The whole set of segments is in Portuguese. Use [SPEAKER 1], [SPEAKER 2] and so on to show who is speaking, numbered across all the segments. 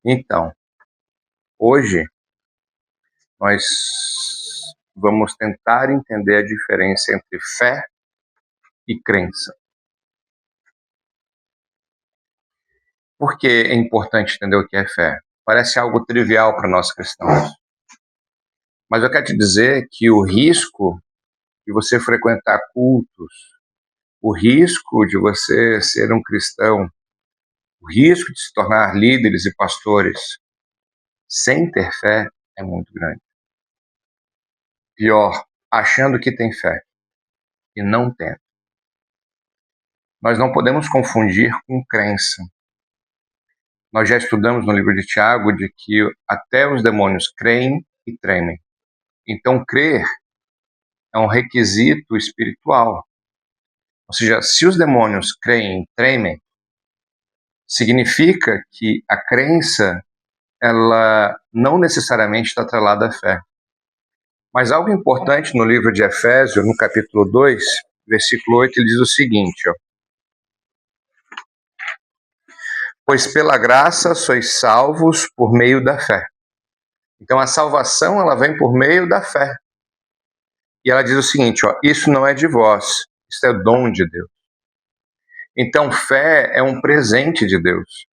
[SPEAKER 1] Então, hoje nós vamos tentar entender a diferença entre fé e crença. Por que é importante entender o que é fé? Parece algo trivial para nós cristãos. Mas eu quero te dizer que o risco de você frequentar cultos, o risco de você ser um cristão, o risco de se tornar líderes e pastores sem ter fé é muito grande. Pior, achando que tem fé e não tem. Nós não podemos confundir com crença. Nós já estudamos no livro de Tiago de que até os demônios creem e tremem. Então, crer é um requisito espiritual. Ou seja, se os demônios creem e tremem, significa que a crença ela não necessariamente está atrelada à fé. Mas algo importante no livro de Efésios, no capítulo 2, versículo 8, ele diz o seguinte, ó: pois pela graça sois salvos por meio da fé. Então a salvação ela vem por meio da fé. E ela diz o seguinte, ó: isso não é de vós, isso é dom de Deus. Então fé é um presente de Deus.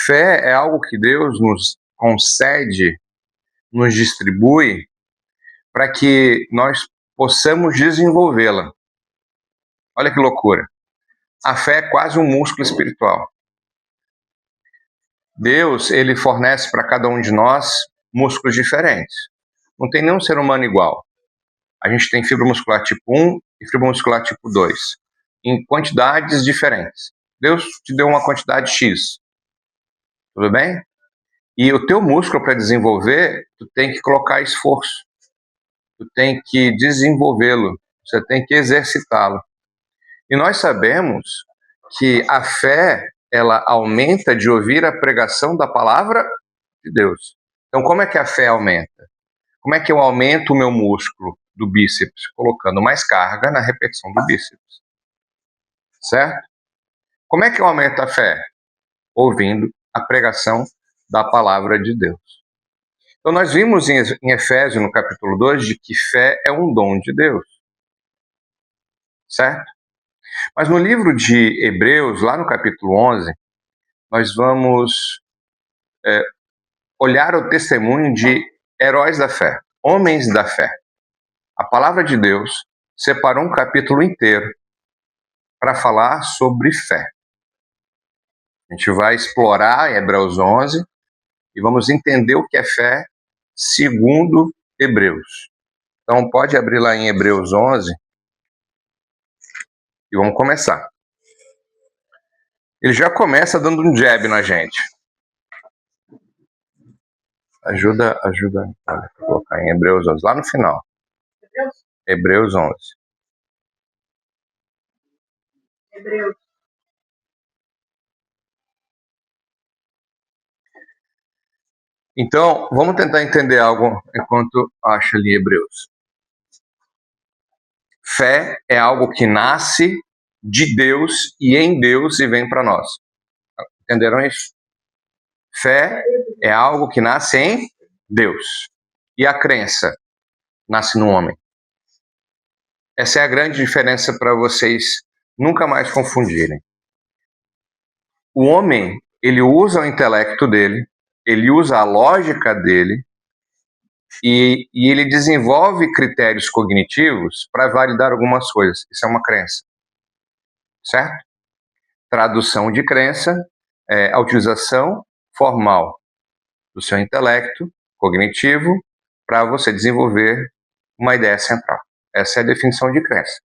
[SPEAKER 1] Fé é algo que Deus nos concede, nos distribui, para que nós possamos desenvolvê-la. Olha que loucura. A fé é quase um músculo espiritual. Deus, ele fornece para cada um de nós músculos diferentes. Não tem nenhum ser humano igual. A gente tem fibra muscular tipo 1 e fibra muscular tipo 2, em quantidades diferentes. Deus te deu uma quantidade X. Tudo bem? E o teu músculo, para desenvolver, tu tem que colocar esforço. Tu tem que desenvolvê-lo. Você tem que exercitá-lo. E nós sabemos que a fé, ela aumenta de ouvir a pregação da palavra de Deus. Então, como é que a fé aumenta? Como é que eu aumento o meu músculo do bíceps? Colocando mais carga na repetição do bíceps. Certo? Como é que eu aumento a fé? Ouvindo a pregação da palavra de Deus. Então, nós vimos em Efésios, no capítulo 2, de que fé é um dom de Deus. Certo? Mas no livro de Hebreus, lá no capítulo 11, nós vamos olhar o testemunho de heróis da fé, homens da fé. A palavra de Deus separou um capítulo inteiro para falar sobre fé. A gente vai explorar Hebreus 11 e vamos entender o que é fé segundo Hebreus. Então pode abrir lá em Hebreus 11 e vamos começar. Ele já começa dando um jab na gente. Ajuda. Olha, vou colocar em Hebreus 11, lá no final. Hebreus 11. Hebreus. Então, vamos tentar entender algo enquanto acha ali Hebreus. Fé é algo que nasce de Deus e em Deus e vem para nós. Entenderam isso? Fé é algo que nasce em Deus. E a crença nasce no homem. Essa é a grande diferença para vocês nunca mais confundirem. O homem, ele usa o intelecto dele, ele usa a lógica dele e ele desenvolve critérios cognitivos para validar algumas coisas. Isso é uma crença. Certo? Tradução de crença é a utilização formal do seu intelecto cognitivo para você desenvolver uma ideia central. Essa é a definição de crença.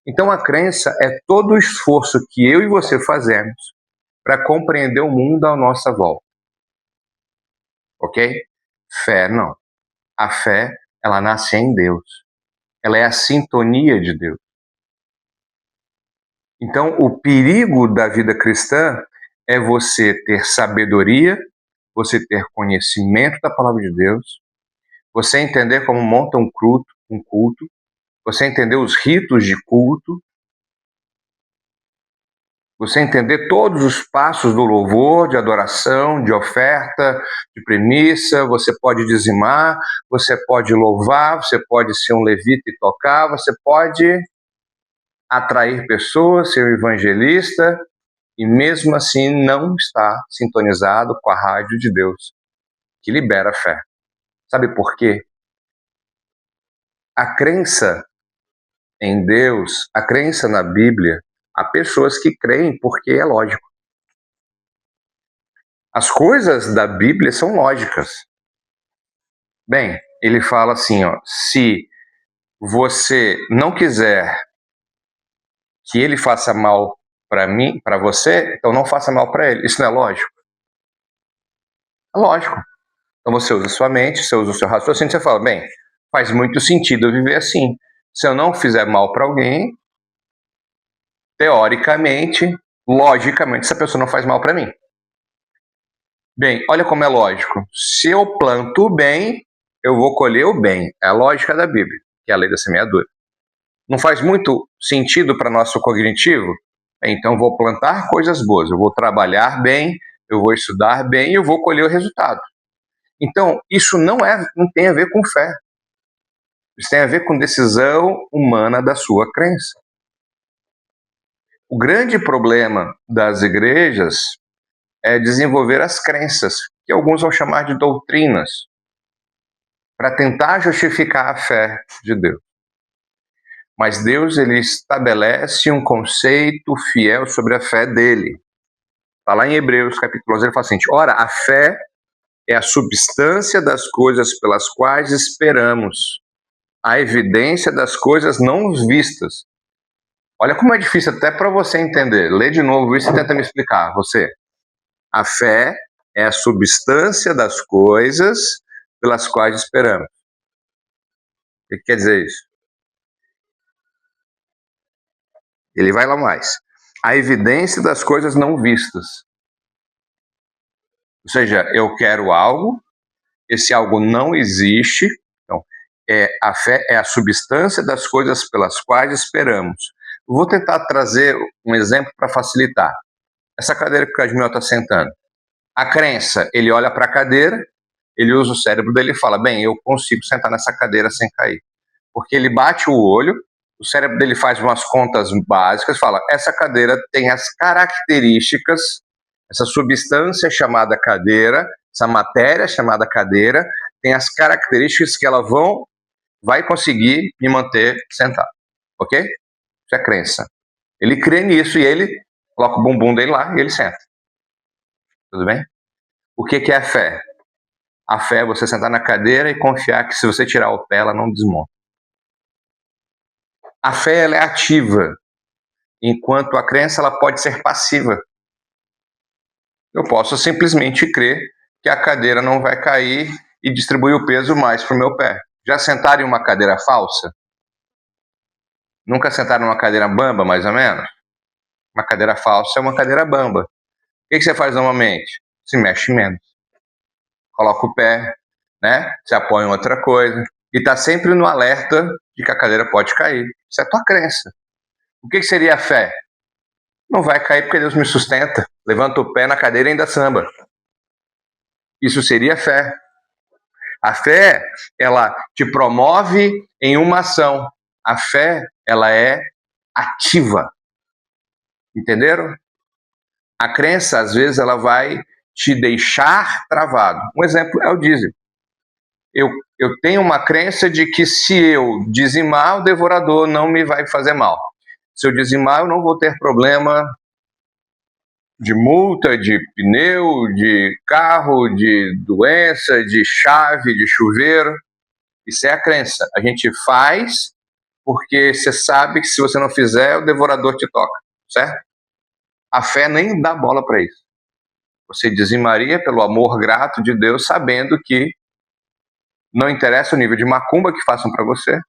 [SPEAKER 1] Então, a crença é todo o esforço que eu e você fazemos para compreender o mundo à nossa volta. Ok? Fé, não. A fé, ela nasce em Deus. Ela é a sintonia de Deus. Então, o perigo da vida cristã é você ter sabedoria, você ter conhecimento da palavra de Deus, você entender como monta um culto, você entender os ritos de culto, Você entender todos os passos do louvor, de adoração, de oferta, de premissa, você pode dizimar, você pode louvar, você pode ser um levita e tocar, você pode atrair pessoas, ser um evangelista, e mesmo assim não está sintonizado com a rádio de Deus, que libera fé. Sabe por quê? A crença em Deus, a crença na Bíblia, há pessoas que creem porque é lógico. As coisas da Bíblia são lógicas. Bem, ele fala assim, ó, se você não quiser que ele faça mal para mim, para você, então não faça mal para ele. Isso não é lógico? É lógico. Então você usa sua mente, você usa o seu raciocínio, você fala, bem, faz muito sentido eu viver assim. Se eu não fizer mal para alguém, teoricamente, logicamente, essa pessoa não faz mal para mim. Bem, olha como é lógico. Se eu planto o bem, eu vou colher o bem. É a lógica da Bíblia, que é a lei da semeadura. Não faz muito sentido para nosso cognitivo? Então, eu vou plantar coisas boas, eu vou trabalhar bem, eu vou estudar bem e eu vou colher o resultado. Então, isso não tem a ver com fé. Isso tem a ver com decisão humana da sua crença. O grande problema das igrejas é desenvolver as crenças, que alguns vão chamar de doutrinas, para tentar justificar a fé de Deus. Mas Deus, ele estabelece um conceito fiel sobre a fé dele. Está lá em Hebreus, capítulo 11, ele fala assim, ora, a fé é a substância das coisas pelas quais esperamos, a evidência das coisas não vistas. Olha como é difícil até para você entender. Lê de novo isso e tenta me explicar, você. A fé é a substância das coisas pelas quais esperamos. O que quer dizer isso? Ele vai lá mais. A evidência das coisas não vistas. Ou seja, eu quero algo, esse algo não existe. Então, a fé é a substância das coisas pelas quais esperamos. Eu vou tentar trazer um exemplo para facilitar. Essa cadeira que o Cadmiel está sentando. A crença, ele olha para a cadeira, ele usa o cérebro dele e fala, bem, eu consigo sentar nessa cadeira sem cair. Porque ele bate o olho, o cérebro dele faz umas contas básicas, fala, essa cadeira tem as características, essa substância chamada cadeira, essa matéria chamada cadeira, tem as características que ela vai conseguir me manter sentado, ok? Isso é crença. Ele crê nisso e ele coloca o bumbum dele lá e ele senta. Tudo bem? O que é a fé? A fé é você sentar na cadeira e confiar que se você tirar o pé, ela não desmonta. A fé ela é ativa, enquanto a crença ela pode ser passiva. Eu posso simplesmente crer que a cadeira não vai cair e distribuir o peso mais para o meu pé. Já sentaram em uma cadeira falsa? Nunca sentaram numa cadeira bamba, mais ou menos? Uma cadeira falsa é uma cadeira bamba. O que você faz normalmente? Se mexe menos. Coloca o pé, né? Se apoia em outra coisa. E está sempre no alerta de que a cadeira pode cair. Isso é a tua crença. O que seria a fé? Não vai cair porque Deus me sustenta. Levanta o pé na cadeira e ainda samba. Isso seria fé. A fé, ela te promove em uma ação. A fé, ela é ativa. Entenderam? A crença, às vezes, ela vai te deixar travado. Um exemplo é o dízimo. Eu tenho uma crença de que se eu dizimar, o devorador não me vai fazer mal. Se eu dizimar, eu não vou ter problema de multa, de pneu, de carro, de doença, de chave, de chuveiro. Isso é a crença. A gente faz porque você sabe que se você não fizer, o devorador te toca, certo? A fé nem dá bola para isso. Você dizimaria pelo amor grato de Deus, sabendo que não interessa o nível de macumba que façam para você,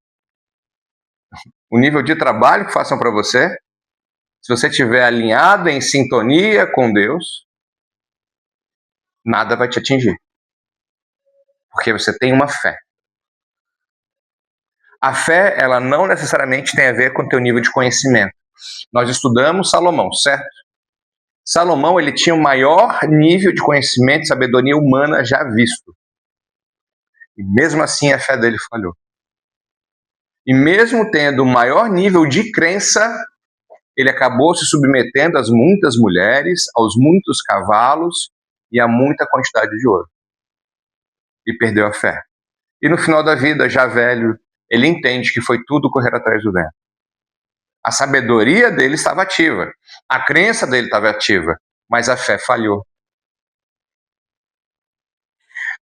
[SPEAKER 1] o nível de trabalho que façam para você. Se você estiver alinhado em sintonia com Deus, nada vai te atingir. Porque você tem uma fé. A fé, ela não necessariamente tem a ver com o teu nível de conhecimento. Nós estudamos Salomão, certo? Salomão, ele tinha o maior nível de conhecimento e sabedoria humana já visto. E mesmo assim a fé dele falhou. E mesmo tendo o maior nível de crença, ele acabou se submetendo às muitas mulheres, aos muitos cavalos e a muita quantidade de ouro. E perdeu a fé. E no final da vida, já velho, ele entende que foi tudo correr atrás do vento. A sabedoria dele estava ativa, a crença dele estava ativa, mas a fé falhou.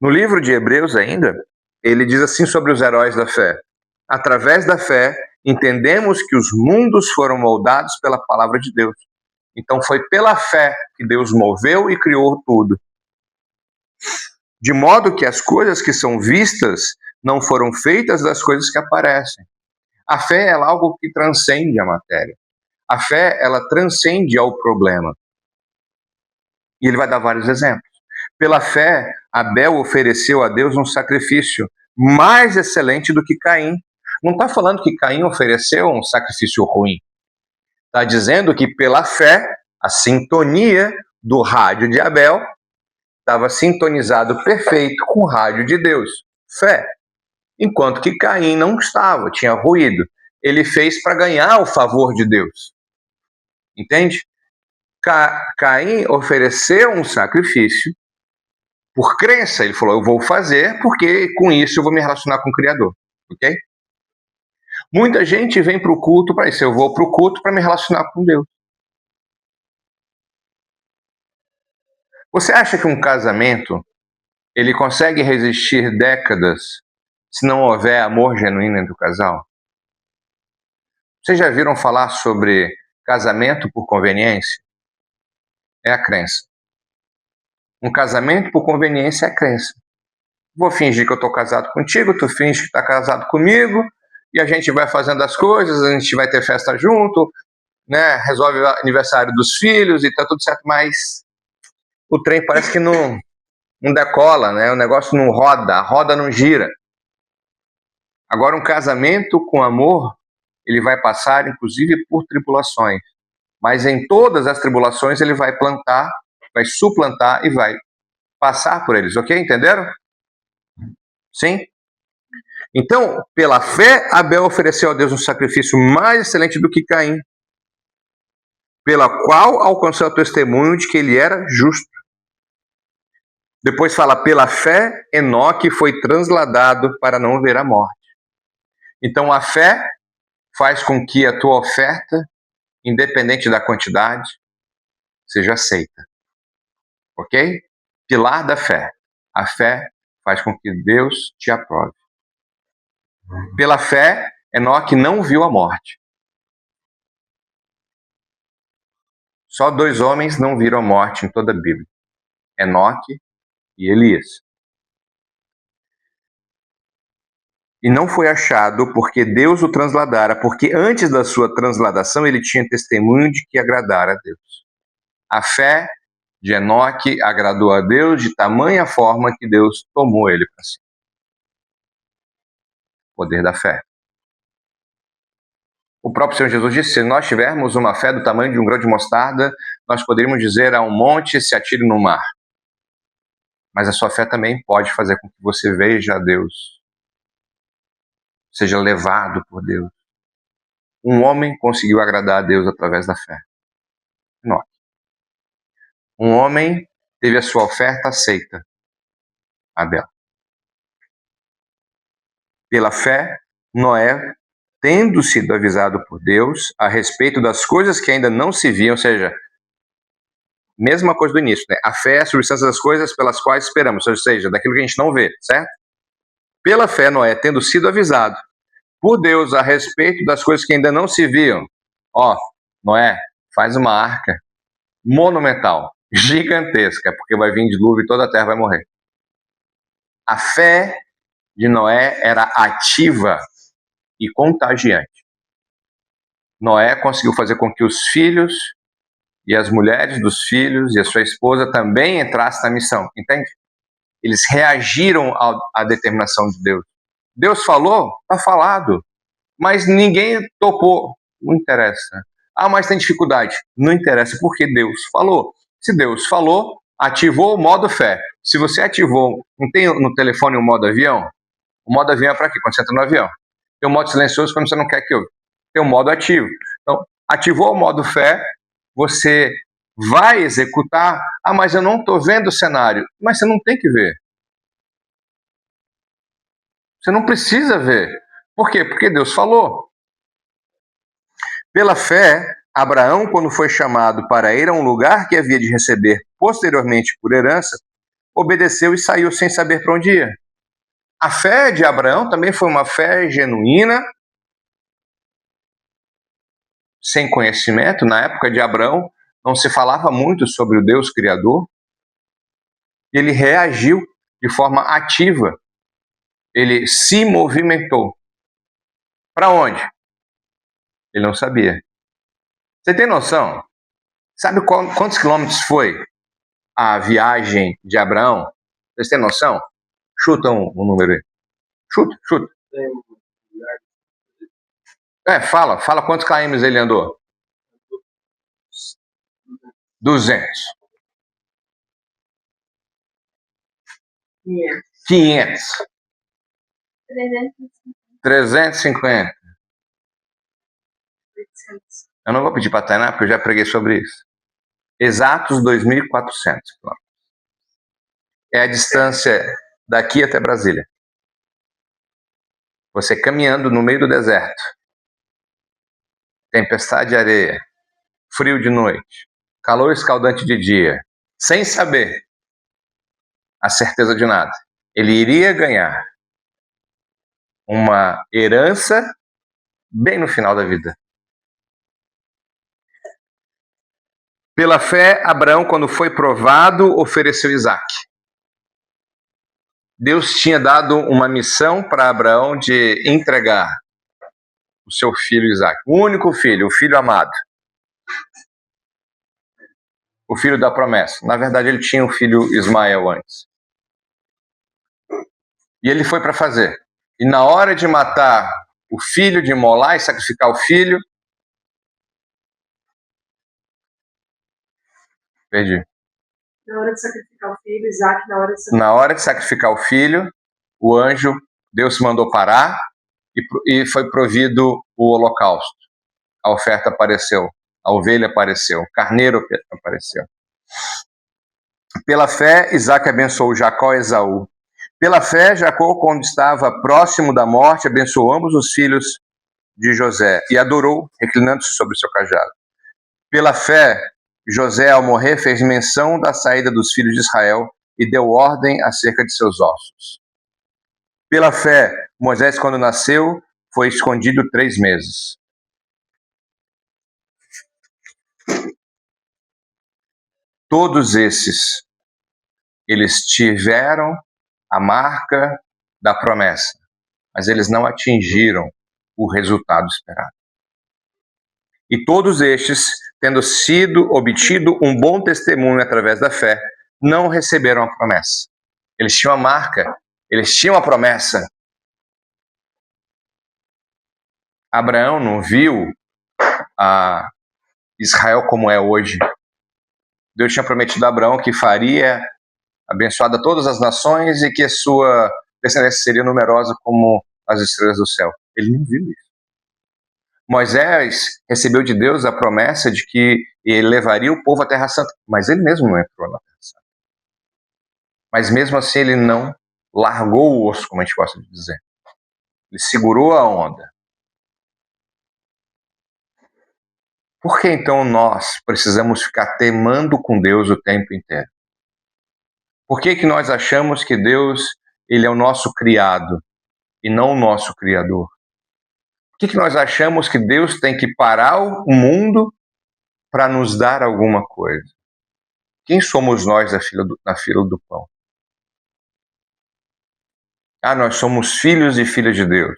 [SPEAKER 1] No livro de Hebreus ainda, ele diz assim sobre os heróis da fé: através da fé, entendemos que os mundos foram moldados pela palavra de Deus. Então foi pela fé que Deus moveu e criou tudo. De modo que as coisas que são vistas não foram feitas das coisas que aparecem. A fé é algo que transcende a matéria. A fé, ela transcende ao problema. E ele vai dar vários exemplos. Pela fé, Abel ofereceu a Deus um sacrifício mais excelente do que Caim. Não está falando que Caim ofereceu um sacrifício ruim. Está dizendo que pela fé, a sintonia do rádio de Abel estava sintonizado perfeito com o rádio de Deus. Fé. Enquanto que Caim não estava, tinha ruído. Ele fez para ganhar o favor de Deus. Entende? Caim ofereceu um sacrifício por crença. Ele falou, eu vou fazer porque com isso eu vou me relacionar com o Criador. Ok? Muita gente vem para o culto para isso. Eu vou para o culto para me relacionar com Deus. Você acha que um casamento ele consegue resistir décadas se não houver amor genuíno entre o casal? Vocês já viram falar sobre casamento por conveniência? É a crença. Um casamento por conveniência é a crença. Vou fingir que eu estou casado contigo, tu finge que está casado comigo, e a gente vai fazendo as coisas, a gente vai ter festa junto, né? Resolve o aniversário dos filhos e está tudo certo, mas o trem parece que não decola, né? O negócio não roda, a roda não gira. Agora, um casamento com amor, ele vai passar, inclusive, por tribulações. Mas em todas as tribulações ele vai plantar, vai suplantar e vai passar por eles, ok? Entenderam? Sim? Então, pela fé, Abel ofereceu a Deus um sacrifício mais excelente do que Caim, pela qual alcançou o testemunho de que ele era justo. Depois fala, pela fé, Enoque foi transladado para não ver a morte. Então, a fé faz com que a tua oferta, independente da quantidade, seja aceita. Ok? Pilar da fé. A fé faz com que Deus te aprove. Pela fé, Enoque não viu a morte. Só 2 homens não viram a morte em toda a Bíblia. Enoque e Elias. E não foi achado porque Deus o transladara, porque antes da sua transladação ele tinha testemunho de que agradara a Deus. A fé de Enoque agradou a Deus de tamanha forma que Deus tomou ele para si. Poder da fé. O próprio Senhor Jesus disse, se nós tivermos uma fé do tamanho de um grão de mostarda, nós poderíamos dizer a um monte, se atire no mar. Mas a sua fé também pode fazer com que você veja a Deus, seja levado por Deus. Um homem conseguiu agradar a Deus através da fé. Enoque. Um homem teve a sua oferta aceita. Abel. Pela fé, Noé, tendo sido avisado por Deus a respeito das coisas que ainda não se viam, ou seja, mesma coisa do início, né? A fé é a substância das coisas pelas quais esperamos, ou seja, daquilo que a gente não vê, certo? Pela fé, Noé, tendo sido avisado por Deus a respeito das coisas que ainda não se viam, Noé, faz uma arca monumental, gigantesca, porque vai vir dilúvio e toda a terra vai morrer. A fé de Noé era ativa e contagiante. Noé conseguiu fazer com que os filhos e as mulheres dos filhos e a sua esposa também entrassem na missão, entende? Eles reagiram à determinação de Deus. Deus falou, está falado, mas ninguém topou, não interessa. Ah, mas tem dificuldade. Não interessa, porque Deus falou. Se Deus falou, ativou o modo fé. Se você ativou, não tem no telefone o modo avião? O modo avião é para quê? Quando você entra no avião. Tem o modo silencioso quando você não quer que ouça. Tem o modo ativo. Então, ativou o modo fé, você vai executar. Ah, mas eu não estou vendo o cenário. Mas você não tem que ver. Você não precisa ver. Por quê? Porque Deus falou. Pela fé, Abraão, quando foi chamado para ir a um lugar que havia de receber posteriormente por herança, obedeceu e saiu sem saber para onde ia. A fé de Abraão também foi uma fé genuína, sem conhecimento. Na época de Abraão, não se falava muito sobre o Deus Criador. Ele reagiu de forma ativa. Ele se movimentou. Para onde? Ele não sabia. Você tem noção? Sabe quantos quilômetros foi a viagem de Abraão? Vocês têm noção? Chuta um número aí. Chuta. Fala quantos km ele andou. 200. 500. 350. Eu não vou pedir para Tainá, porque eu já preguei sobre isso. Exatos 2.400 km. É a distância daqui até Brasília. Você caminhando no meio do deserto. Tempestade de areia. Frio de noite. Calor escaldante de dia. Sem saber a certeza de nada. Ele iria ganhar uma herança bem no final da vida. Pela fé, Abraão, quando foi provado, ofereceu Isaac. Deus tinha dado uma missão para Abraão de entregar o seu filho Isaac, o único filho, o filho amado, o filho da promessa. Na verdade, ele tinha o filho Ismael antes. E ele foi para fazer. E na hora de matar o filho, de imolar e sacrificar o filho, perdi.
[SPEAKER 2] Na hora de sacrificar o filho, Isaac,
[SPEAKER 1] na hora de sacrificar o filho, o anjo, Deus mandou parar e foi provido o holocausto. A oferta apareceu, a ovelha apareceu, o carneiro apareceu. Pela fé, Isaac abençoou Jacó e Esaú. Pela fé, Jacó, quando estava próximo da morte, abençoou ambos os filhos de José e adorou, reclinando-se sobre o seu cajado. Pela fé, José, ao morrer, fez menção da saída dos filhos de Israel e deu ordem acerca de seus ossos. Pela fé, Moisés, quando nasceu, foi escondido 3 meses. Todos esses, eles tiveram a marca da promessa, mas eles não atingiram o resultado esperado. E todos estes, tendo sido obtido um bom testemunho através da fé, não receberam a promessa. Eles tinham a marca, eles tinham a promessa. Abraão não viu a Israel como é hoje. Deus tinha prometido a Abraão que faria abençoada todas as nações e que a sua descendência seria numerosa como as estrelas do céu. Ele não viu isso. Moisés recebeu de Deus a promessa de que ele levaria o povo à Terra Santa, mas ele mesmo não entrou na Terra Santa. Mas mesmo assim ele não largou o osso, como a gente gosta de dizer. Ele segurou a onda. Por que então nós precisamos ficar teimando com Deus o tempo inteiro? Por que nós achamos que Deus, ele é o nosso criado e não o nosso criador? Por que nós achamos que Deus tem que parar o mundo para nos dar alguma coisa? Quem somos nós na fila do pão? Ah, nós somos filhos e filhas de Deus.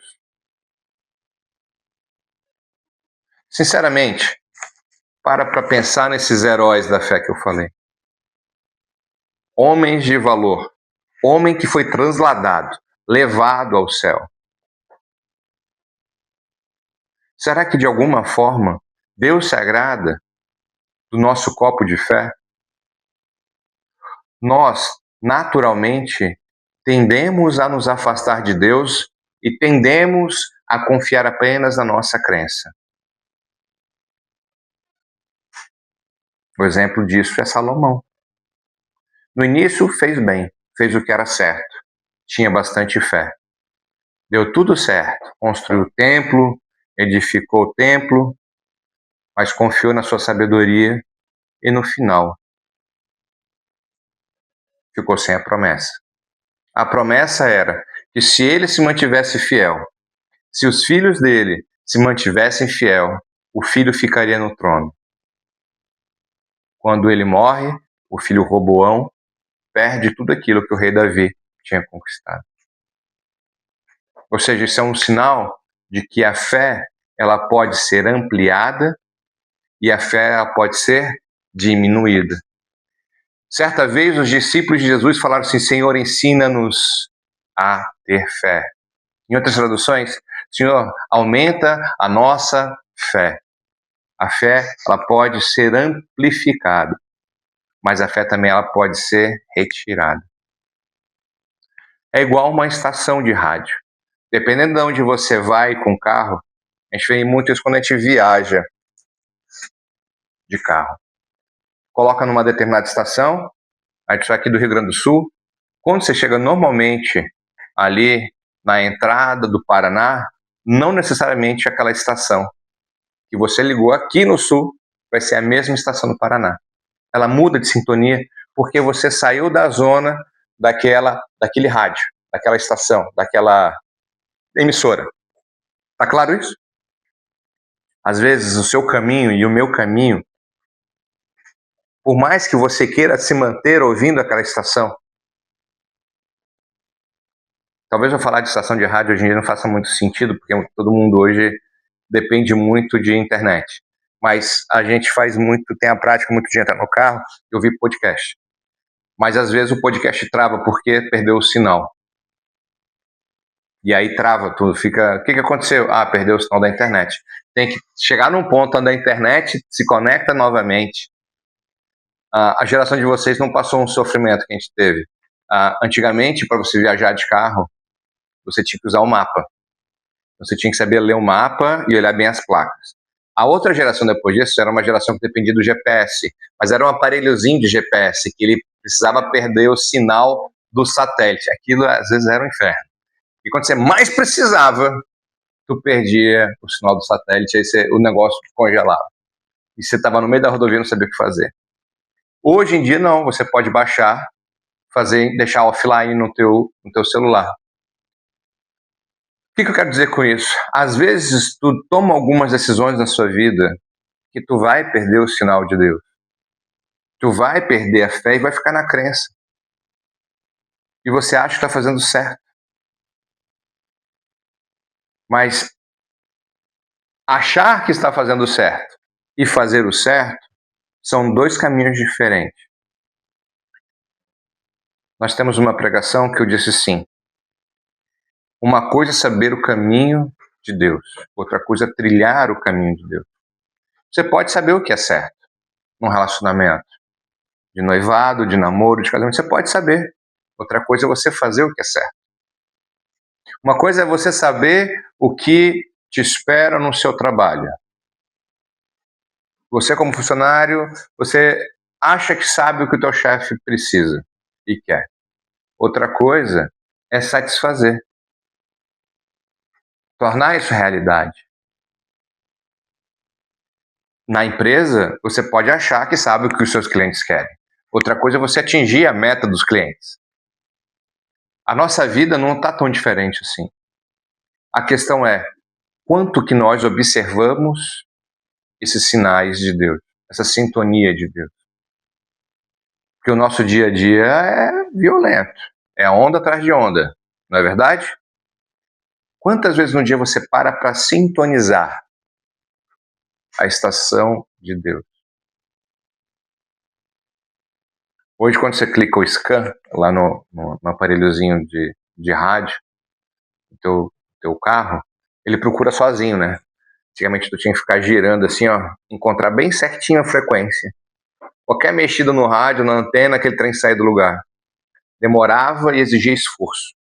[SPEAKER 1] Sinceramente, para pensar nesses heróis da fé que eu falei. Homens de valor. Homem que foi transladado, levado ao céu. Será que de alguma forma Deus se agrada do nosso copo de fé? Nós, naturalmente, tendemos a nos afastar de Deus e tendemos a confiar apenas na nossa crença. O exemplo disso é Salomão. No início fez bem, fez o que era certo, tinha bastante fé. Deu tudo certo, construiu o templo, edificou o templo, mas confiou na sua sabedoria e no final ficou sem a promessa. A promessa era que se ele se mantivesse fiel, se os filhos dele se mantivessem fiel, o filho ficaria no trono. Quando ele morre, o filho Roboão perde tudo aquilo que o rei Davi tinha conquistado. Ou seja, isso é um sinal de que a fé ela pode ser ampliada e a fé ela pode ser diminuída. Certa vez os discípulos de Jesus falaram assim: Senhor, ensina-nos a ter fé. Em outras traduções, Senhor, aumenta a nossa fé. A fé ela pode ser amplificada, mas a fé também ela pode ser retirada. É igual uma estação de rádio. Dependendo de onde você vai com o carro, a gente vê muito isso quando a gente viaja de carro. Coloca numa determinada estação, a gente vai aqui do Rio Grande do Sul. Quando você chega normalmente ali na entrada do Paraná, não necessariamente aquela estação que você ligou aqui no Sul vai ser a mesma estação do Paraná. Ela muda de sintonia porque você saiu da zona daquele rádio, daquela estação, daquela emissora. Tá claro isso? Às vezes o seu caminho e o meu caminho, por mais que você queira se manter ouvindo aquela estação, talvez eu falar de estação de rádio hoje em dia não faça muito sentido, porque todo mundo hoje depende muito de internet. Mas a gente faz muito, tem a prática muito de entrar no carro e ouvir podcast. Mas às vezes o podcast trava porque perdeu o sinal. E aí trava tudo, fica... O que aconteceu? Ah, perdeu o sinal da internet. Tem que chegar num ponto onde a internet se conecta novamente. A geração de vocês não passou um sofrimento que a gente teve. Antigamente, para você viajar de carro, você tinha que usar um mapa. Você tinha que saber ler o mapa e olhar bem as placas. A outra geração depois disso era uma geração que dependia do GPS, mas era um aparelhozinho de GPS que ele precisava perder o sinal do satélite. Aquilo às vezes era um inferno. E quando você mais precisava, tu perdia o sinal do satélite, aí o negócio congelava. E você estava no meio da rodovia e não sabia o que fazer. Hoje em dia não, você pode baixar, deixar offline no teu celular. O que eu quero dizer com isso? Às vezes tu toma algumas decisões na sua vida que tu vai perder o sinal de Deus. Tu vai perder a fé e vai ficar na crença. E você acha que está fazendo certo. Mas achar que está fazendo certo e fazer o certo são dois caminhos diferentes. Nós temos uma pregação que eu disse assim: uma coisa é saber o caminho de Deus, outra coisa é trilhar o caminho de Deus. Você pode saber o que é certo num relacionamento, de noivado, de namoro, de casamento, você pode saber. Outra coisa é você fazer o que é certo. Uma coisa é você saber o que te espera no seu trabalho. Você como funcionário, você acha que sabe o que o teu chefe precisa e quer. Outra coisa é satisfazer. Tornar isso realidade. Na empresa, você pode achar que sabe o que os seus clientes querem. Outra coisa é você atingir a meta dos clientes. A nossa vida não está tão diferente assim. A questão é quanto que nós observamos esses sinais de Deus, essa sintonia de Deus. Porque o nosso dia a dia é violento, é onda atrás de onda, não é verdade? Quantas vezes no dia você para sintonizar a estação de Deus? Hoje, quando você clica o scan lá no aparelhozinho de rádio do teu carro, ele procura sozinho, né? Antigamente tu tinha que ficar girando assim, ó, encontrar bem certinho a frequência. Qualquer mexida no rádio, na antena, aquele trem saía do lugar. Demorava e exigia esforço.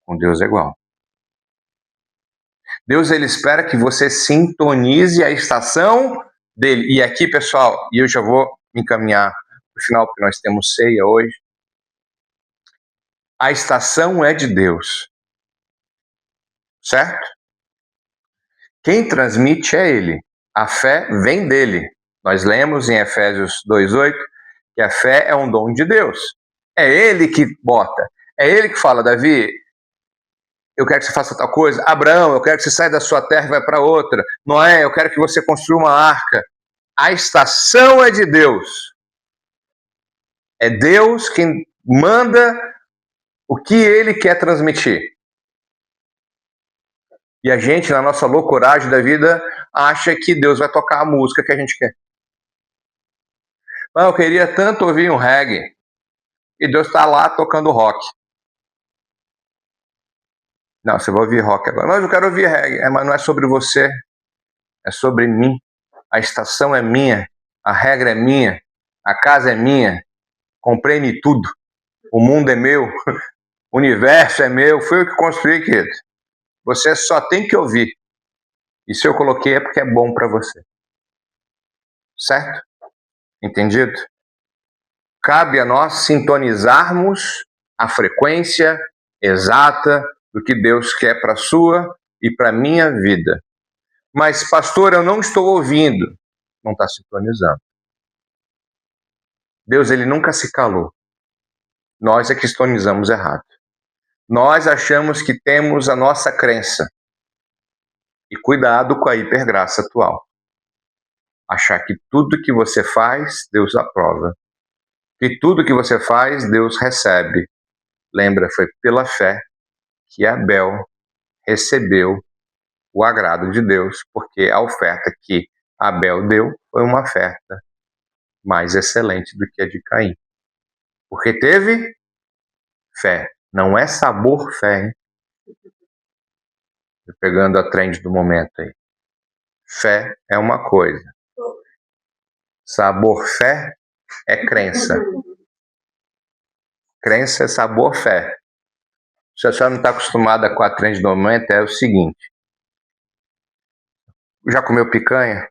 [SPEAKER 1] Com Deus é igual. Deus, ele espera que você sintonize a estação dele. E aqui, pessoal, e eu já vou me encaminhar para o final, porque nós temos ceia hoje. A estação é de Deus. Certo? Quem transmite é ele. A fé vem dele. Nós lemos em Efésios 2:8 que a fé é um dom de Deus. É ele que bota. É ele que fala, Davi, eu quero que você faça tal coisa. Abraão, eu quero que você saia da sua terra e vá para outra. Noé, eu quero que você construa uma arca. A estação é de Deus. É Deus quem manda o que ele quer transmitir. E a gente, na nossa loucuragem da vida, acha que Deus vai tocar a música que a gente quer. Mas eu queria tanto ouvir um reggae. E Deus está lá tocando rock. Não, você vai ouvir rock agora. Mas eu quero ouvir reggae. Mas não é sobre você. É sobre mim. A estação é minha. A regra é minha. A casa é minha. Comprei-me tudo. O mundo é meu. O universo é meu. Fui eu que construí, querido. Você só tem que ouvir. E se eu coloquei é porque é bom para você. Certo? Entendido? Cabe a nós sintonizarmos a frequência exata do que Deus quer para a sua e para a minha vida. Mas, pastor, eu não estou ouvindo. Não está sintonizando. Deus, ele nunca se calou. Nós é que sintonizamos errado. Nós achamos que temos a nossa crença. E cuidado com a hipergraça atual. Achar que tudo que você faz, Deus aprova. Que tudo que você faz, Deus recebe. Lembra, foi pela fé que Abel recebeu o agrado de Deus, porque a oferta que Abel deu foi uma oferta mais excelente do que a de Caim. Porque teve fé. Não é sabor fé, hein? Tô pegando a trend do momento aí. Fé é uma coisa. Sabor fé é crença. Crença é sabor fé. Se a senhora não está acostumada com a trend do momento, é o seguinte. Já comeu picanha?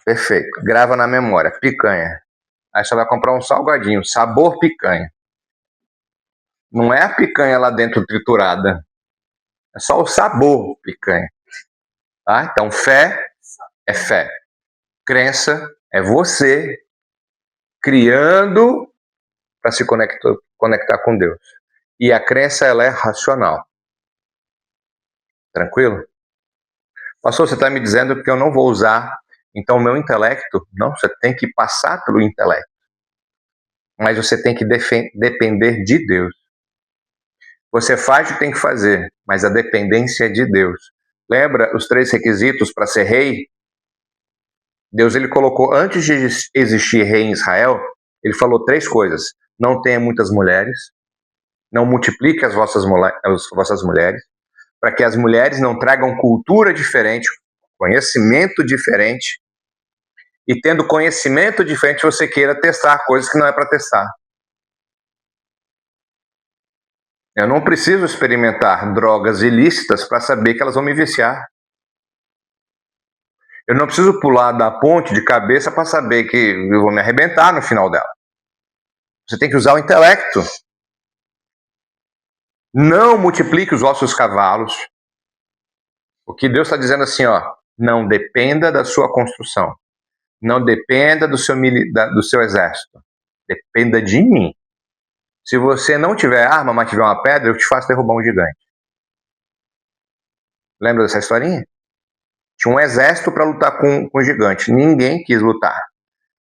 [SPEAKER 1] Perfeito. Grava na memória. Picanha. Aí você vai comprar um salgadinho. Sabor picanha. Não é a picanha lá dentro triturada. É só o sabor picanha. Tá? Então, fé é fé. Crença é você criando para se conectar com Deus. E a crença, ela é racional. Tranquilo? Pastor, você está me dizendo que eu não vou usar, então, o meu intelecto? Não, você tem que passar pelo intelecto. Mas você tem que depender de Deus. Você faz o que tem que fazer, mas a dependência é de Deus. Lembra os 3 requisitos para ser rei? Deus, ele colocou, antes de existir rei em Israel, ele falou 3 coisas. Não tenha muitas mulheres, não multiplique as vossas mulheres, para que as mulheres não tragam cultura diferente, conhecimento diferente, e tendo conhecimento diferente, você queira testar coisas que não é para testar. Eu não preciso experimentar drogas ilícitas para saber que elas vão me viciar. Eu não preciso pular da ponte de cabeça para saber que eu vou me arrebentar no final dela. Você tem que usar o intelecto. Não multiplique os vossos cavalos. O que Deus está dizendo assim, ó, não dependa da sua construção. Não dependa do seu exército. Dependa de mim. Se você não tiver arma, mas tiver uma pedra, eu te faço derrubar um gigante. Lembra dessa historinha? Tinha um exército para lutar com um gigante. Ninguém quis lutar.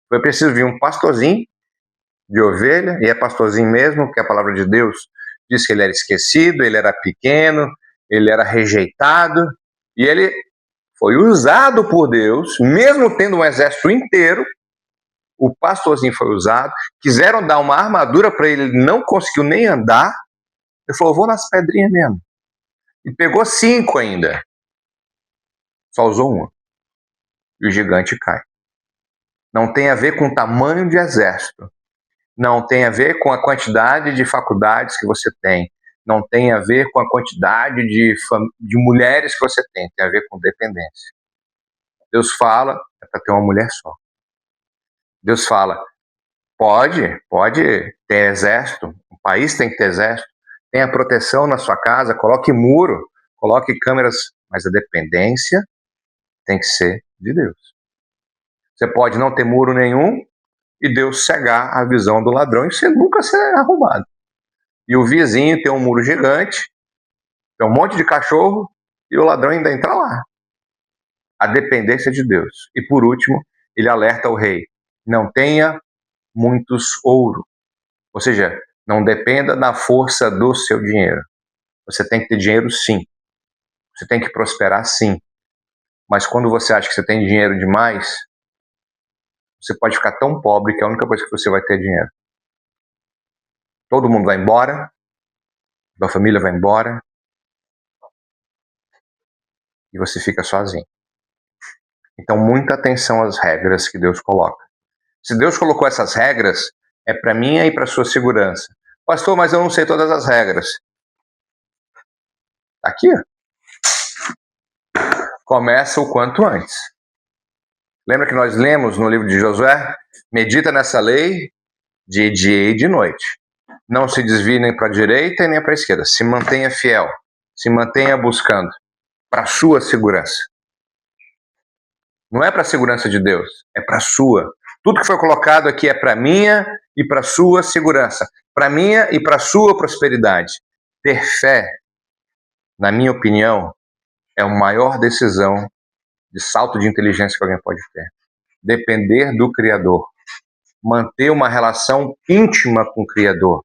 [SPEAKER 1] Foi preciso vir um pastorzinho de ovelha, e é pastorzinho mesmo, porque a palavra de Deus diz que ele era esquecido, ele era pequeno, ele era rejeitado, e ele foi usado por Deus, mesmo tendo um exército inteiro, o pastorzinho foi usado, quiseram dar uma armadura para ele, ele não conseguiu nem andar, ele falou, vou nas pedrinhas mesmo. E pegou 5 ainda. Só usou uma. E o gigante cai. Não tem a ver com o tamanho de exército. Não tem a ver com a quantidade de faculdades que você tem. Não tem a ver com a quantidade de mulheres que você tem. Tem a ver com dependência. Deus fala, é para ter uma mulher só. Deus fala, pode ter exército, o país tem que ter exército, tenha proteção na sua casa, coloque muro, coloque câmeras, mas a dependência tem que ser de Deus. Você pode não ter muro nenhum e Deus cegar a visão do ladrão e você nunca será roubado. E o vizinho tem um muro gigante, tem um monte de cachorro e o ladrão ainda entra lá. A dependência de Deus. E por último, ele alerta o rei, não tenha muitos ouro. Ou seja, não dependa da força do seu dinheiro. Você tem que ter dinheiro sim. Você tem que prosperar sim. Mas quando você acha que você tem dinheiro demais, você pode ficar tão pobre que a única coisa que você vai ter é dinheiro. Todo mundo vai embora, sua família vai embora, e você fica sozinho. Então, muita atenção às regras que Deus coloca. Se Deus colocou essas regras, é para minha e para sua segurança. Pastor, mas eu não sei todas as regras. Aqui, ó. Começa o quanto antes. Lembra que nós lemos no livro de Josué? Medita nessa lei de dia e de noite. Não se desvie nem para a direita e nem para a esquerda. Se mantenha fiel. Se mantenha buscando. Para a sua segurança. Não é para a segurança de Deus. É para a sua. Tudo que foi colocado aqui é para minha e para a sua segurança. Para minha e para a sua prosperidade. Ter fé, na minha opinião, é a maior decisão de salto de inteligência que alguém pode ter. Depender do Criador. Manter uma relação íntima com o Criador.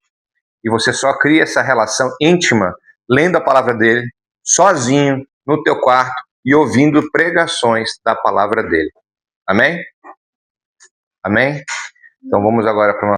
[SPEAKER 1] E você só cria essa relação íntima lendo a palavra dele, sozinho, no teu quarto e ouvindo pregações da palavra dele. Amém? Amém? Então vamos agora para uma